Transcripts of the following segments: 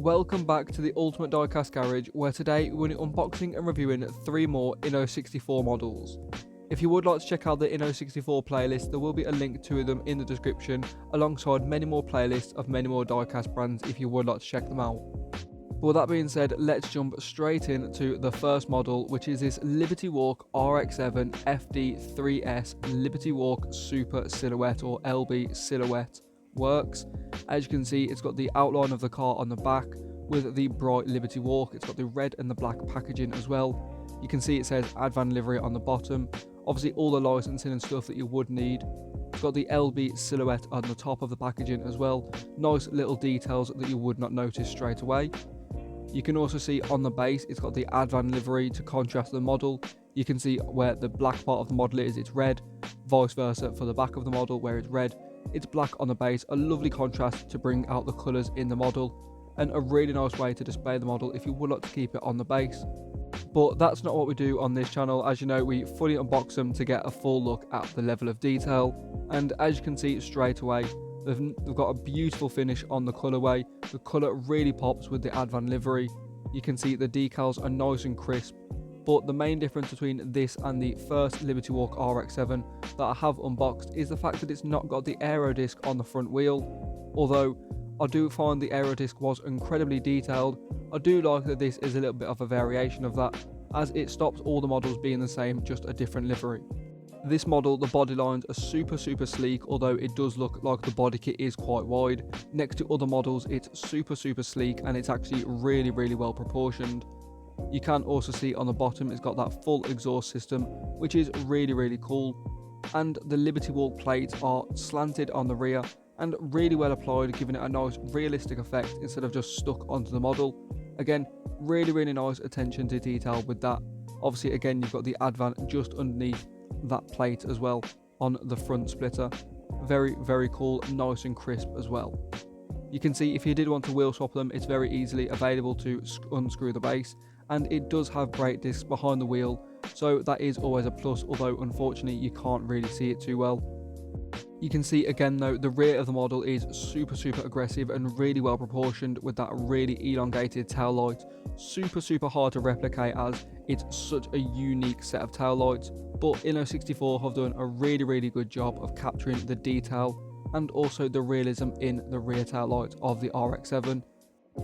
welcome back to the Ultimate Diecast Garage, where today we're unboxing and reviewing 3 more inno64 models. If you would like to check out the inno64 playlist, there will be a link to them in the description, alongside many more playlists of many more diecast brands if you would like to check them out. But with that being said, let's jump straight into the first model, which is this Liberty Walk RX7 FD3S Liberty Walk Super Silhouette, or LB Silhouette works. As you can see, it's got the outline of the car on the back with the bright Liberty Walk. It's got the red and the black packaging as well. You can see it says ADVAN livery on the bottom. Obviously all the licensing and stuff that you would need. It's got the LB silhouette on the top of the packaging as well. Nice little details that you would not notice straight away. You can also see on the base it's got the ADVAN livery to contrast the model. You can see where the black part of the model is, it's red. Vice versa for the back of the model, where it's red, it's black on the base. A lovely contrast to bring out the colours in the model, and a really nice way to display the model if you would like to keep it on the base. But that's not what we do on this channel. As you know, we fully unbox them to get a full look at the level of detail, and as you can see straight away, they've got a beautiful finish on the colourway. The colour really pops with the ADVAN livery. You can see the decals are nice and crisp. But the main difference between this and the first Liberty Walk RX7 that I have unboxed is the fact that it's not got the aero disc on the front wheel. Although I do find the aero disc was incredibly detailed, I do like that this is a little bit of a variation of that, as it stops all the models being the same, just a different livery. This model, the body lines are super sleek, although it does look like the body kit is quite wide. Next to other models, it's super sleek, and it's actually really well proportioned. You can also see on the bottom it's got that full exhaust system, which is really cool. And the Liberty Walk plates are slanted on the rear and really well applied, giving it a nice realistic effect instead of just stuck onto the model. Again, really nice attention to detail with that. Obviously again, you've got the ADVAN just underneath that plate as well on the front splitter. Very cool, nice and crisp as well. You can see if you did want to wheel swap them, it's very easily available to unscrew the base, and it does have brake discs behind the wheel, so that is always a plus, although unfortunately you can't really see it too well. You can see again though, the rear of the model is super aggressive and really well proportioned with that really elongated tail light. Super hard to replicate, as it's such a unique set of tail lights, but inno64 have done a really good job of capturing the detail and also the realism in the rear tail lights of the RX7.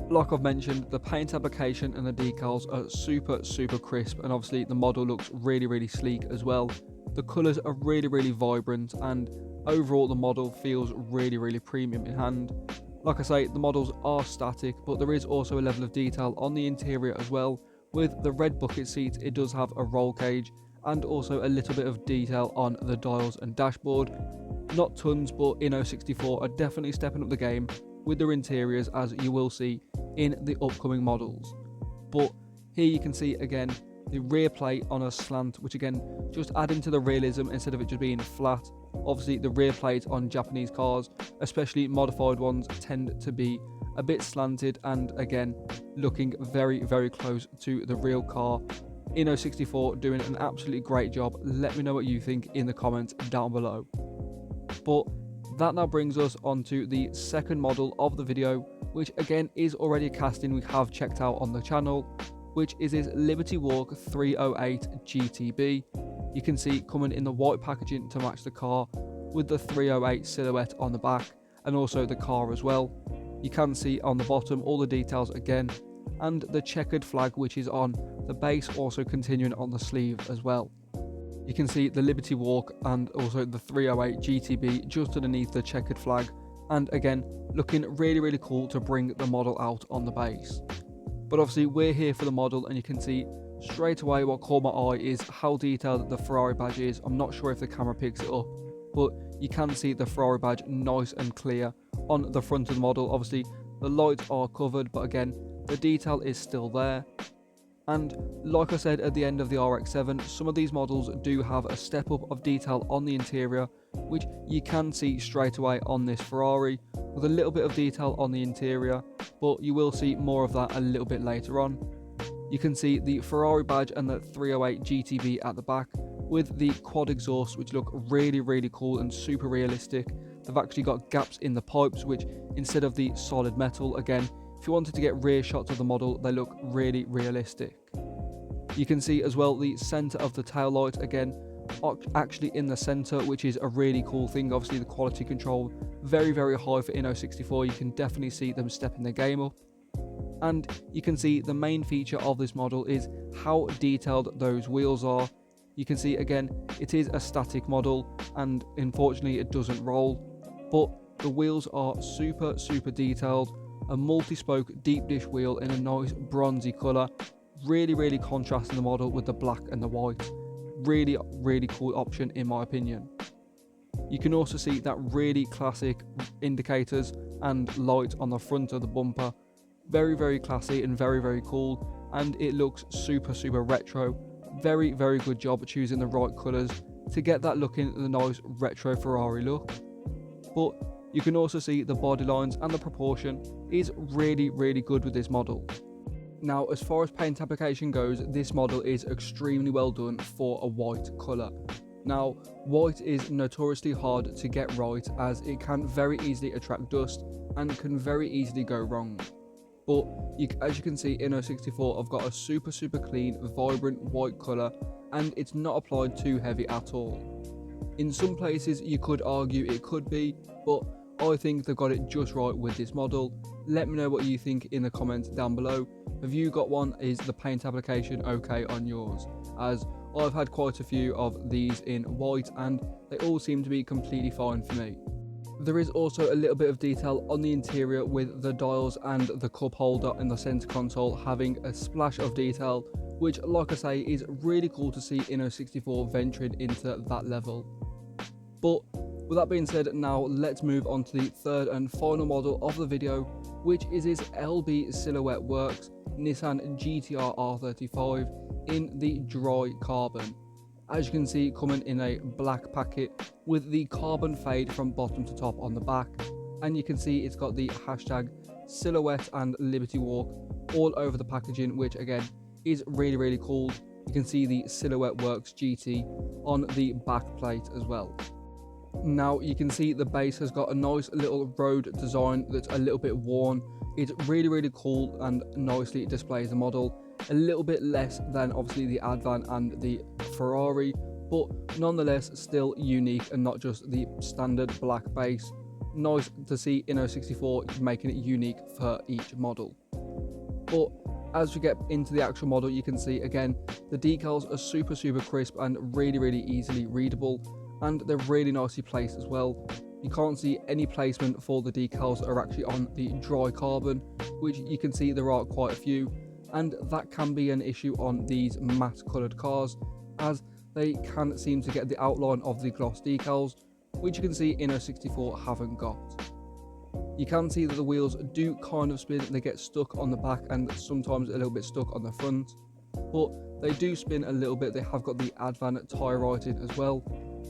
Like I've mentioned, the paint application and the decals are super crisp, and obviously the model looks really sleek as well. The colours are really vibrant, and overall the model feels really premium in hand. Like I say, the models are static, but there is also a level of detail on the interior as well. With the red bucket seats, it does have a roll cage and also a little bit of detail on the dials and dashboard. Not tons, but inno64 are definitely stepping up the game with their interiors, as you will see in the upcoming models. But here you can see again the rear plate on a slant, which again just adding to the realism instead of it just being flat. Obviously the rear plates on Japanese cars, especially modified ones, tend to be a bit slanted, and again looking very close to the real car. Inno64 doing an absolutely great job. Let me know what you think in the comments down below. But that now brings us on to the second model of the video, which again is already a casting we have checked out on the channel, which is this Liberty Walk 308 GTB. You can see coming in the white packaging to match the car, with the 308 silhouette on the back and also the car as well. You can see on the bottom all the details again, and the checkered flag which is on the base also continuing on the sleeve as well. You can see the Liberty Walk and also the 308 GTB just underneath the checkered flag, and again looking really cool to bring the model out on the base. But obviously we're here for the model, and you can see straight away what caught my eye is how detailed the Ferrari badge is. I'm not sure if the camera picks it up, but you can see the Ferrari badge nice and clear on the front of the model. Obviously the lights are covered, but again the detail is still there. And like I said at the end of the RX7, some of these models do have a step up of detail on the interior, which you can see straight away on this Ferrari, with a little bit of detail on the interior, but you will see more of that a little bit later on. You can see the Ferrari badge and the 308 GTB at the back, with the quad exhaust, which look really cool and super realistic. They've actually got gaps in the pipes, which instead of the solid metal, again if you wanted to get rear shots of the model, they look really realistic. You can see as well the centre of the tail light again, actually in the centre, which is a really cool thing. Obviously the quality control very high for inno64. You can definitely see them stepping the game up. And you can see the main feature of this model is how detailed those wheels are. You can see again, it is a static model and unfortunately it doesn't roll, but the wheels are super detailed. A multi-spoke deep dish wheel in a nice bronzy colour, really contrasting the model with the black and the white. Really cool option in my opinion. You can also see that really classic indicators and light on the front of the bumper. Very classy and very cool, and it looks super retro. Very good job choosing the right colours to get that looking the nice retro Ferrari look. But you can also see the body lines and the proportion is really good with this model. Now, as far as paint application goes, this model is extremely well done for a white colour. Now, white is notoriously hard to get right as it can very easily attract dust and can very easily go wrong. But as you can see, inno64 have got a super clean, vibrant white colour, and it's not applied too heavy at all. In some places you could argue it could be, but I think they've got it just right with this model. Let me know what you think in the comments down below. Have you got one? Is the paint application okay on yours? As I've had quite a few of these in white and they all seem to be completely fine for me. There is also a little bit of detail on the interior with the dials and the cup holder in the center console having a splash of detail, which, like I say, is really cool to see inno64 venturing into that level. But with that being said, now let's move on to the third and final model of the video, which is this LB Silhouette Works Nissan GTR R35 in the dry carbon. As you can see, coming in a black packet with the carbon fade from bottom to top on the back, and you can see it's got the hashtag Silhouette and Liberty Walk all over the packaging, which again is really cool. You can see the Silhouette Works GT on the back plate as well. Now you can see the base has got a nice little road design that's a little bit worn. It's really cool and nicely displays the model. A little bit less than obviously the ADVAN and the Ferrari, but nonetheless still unique and not just the standard black base. Nice to see inno64 making it unique for each model. But as we get into the actual model, you can see again the decals are super crisp and really easily readable, and they're really nicely placed as well. You can't see any placement for the decals that are actually on the dry carbon, which you can see there are quite a few, and that can be an issue on these matte coloured cars as they can seem to get the outline of the gloss decals, which you can see inno64 haven't got. You can see that the wheels do kind of spin, they get stuck on the back and sometimes a little bit stuck on the front, but they do spin a little bit. They have got the ADVAN tyre writing as well,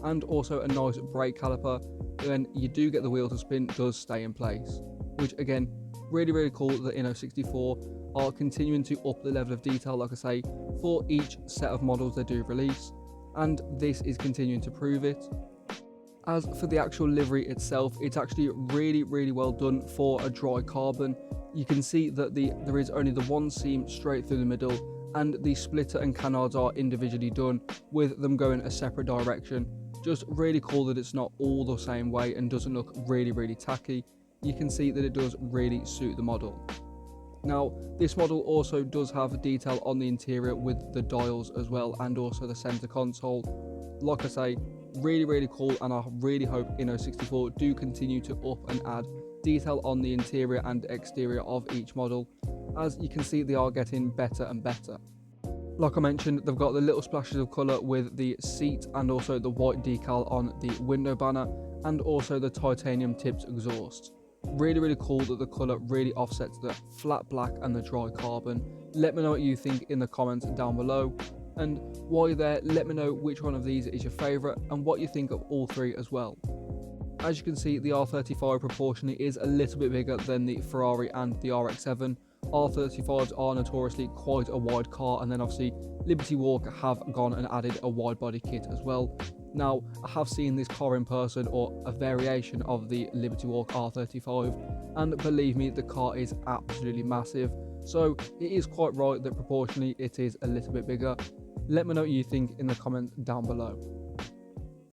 and also a nice brake caliper. When you do get the wheel to spin, it does stay in place, which again really cool that inno64 are continuing to up the level of detail, like I say, for each set of models they do release, and this is continuing to prove it. As for the actual livery itself, it's actually really well done for a dry carbon. You can see that there is only the one seam straight through the middle, and the splitter and canards are individually done with them going a separate direction. Just really cool that it's not all the same way and doesn't look really tacky. You can see that it does really suit the model. Now, this model also does have detail on the interior with the dials as well, and also the center console. Like I say, really cool, and I really hope inno64 do continue to up and add detail on the interior and exterior of each model. As you can see, they are getting better and better. Like I mentioned, they've got the little splashes of colour with the seat and also the white decal on the window banner, and also the titanium tipped exhaust. Really cool that the colour really offsets the flat black and the dry carbon. Let me know what you think in the comments down below, and while you're there, let me know which one of these is your favourite and what you think of all three as well. As you can see, the R35 proportionally is a little bit bigger than the Ferrari and the Rx7. R35s are notoriously quite a wide car, and then obviously Liberty Walk have gone and added a wide body kit as well. Now, I have seen this car in person, or a variation of the Liberty Walk R35, and believe me, the car is absolutely massive, so it is quite right that proportionally it is a little bit bigger. Let me know what you think in the comments down below.